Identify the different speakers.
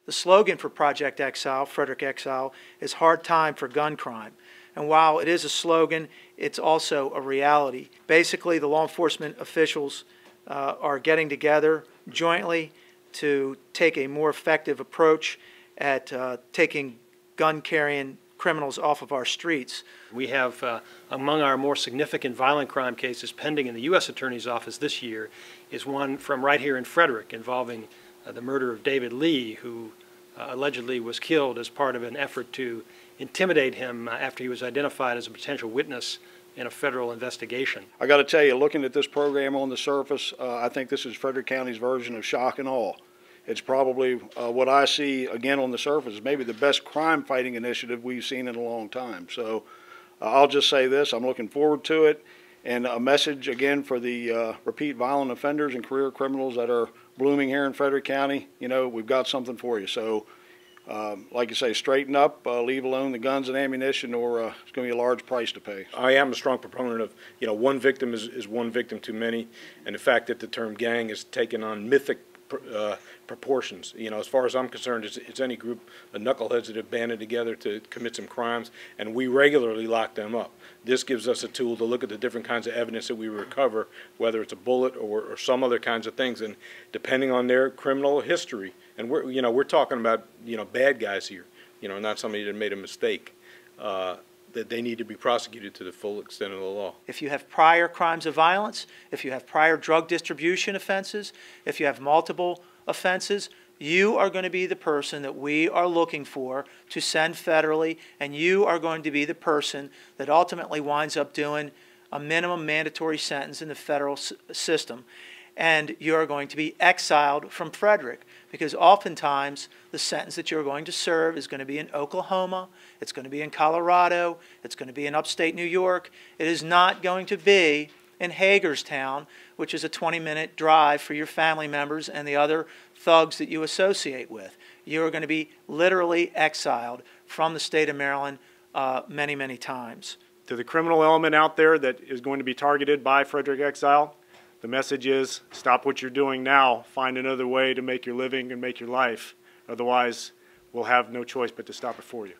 Speaker 1: The slogan for Project Exile, Frederick Exile, is "Hard Time for Gun Crime." And while it is a slogan, it's also a reality. Basically, the law enforcement officials are getting together jointly to take a more effective approach at taking gun-carrying criminals off of our streets.
Speaker 2: We have, among our more significant violent crime cases pending in the U.S. Attorney's Office this year, is one from right here in Frederick involving the murder of David Lee, who allegedly was killed as part of an effort to intimidate him after he was identified as a potential witness in a federal investigation.
Speaker 3: I got to tell you, looking at this program on the surface, I think this is Frederick County's version of shock and awe. It's probably what I see, again, on the surface, maybe the best crime-fighting initiative we've seen in a long time. So I'll just say this, I'm looking forward to it. And a message, again, for the repeat violent offenders and career criminals that are blooming here in Frederick County, you know, we've got something for you. So, like you say, straighten up, leave alone the guns and ammunition, or it's going to be a large price to pay.
Speaker 4: I am a strong proponent of, you know, one victim is one victim too many, and the fact that the term gang is taken on mythic proportions. You know, as far as I'm concerned, it's any group of knuckleheads that have banded together to commit some crimes, and we regularly lock them up. This gives us a tool to look at the different kinds of evidence that we recover, whether it's a bullet or some other kinds of things, and depending on their criminal history. And we're talking about, you know, bad guys here, you know, not somebody that made a mistake. That they need to be prosecuted to the full extent of the law.
Speaker 1: If you have prior crimes of violence, if you have prior drug distribution offenses, if you have multiple offenses, you are going to be the person that we are looking for to send federally, and you are going to be the person that ultimately winds up doing a minimum mandatory sentence in the federal system. And you're going to be exiled from Frederick, because oftentimes the sentence that you're going to serve is going to be in Oklahoma, it's going to be in Colorado, it's going to be in upstate New York. It is not going to be in Hagerstown, which is a 20-minute drive for your family members and the other thugs that you associate with. You are going to be literally exiled from the state of Maryland many, many times.
Speaker 5: To the criminal element out there that is going to be targeted by Frederick Exile, the message is, stop what you're doing now, find another way to make your living and make your life. Otherwise, we'll have no choice but to stop it for you.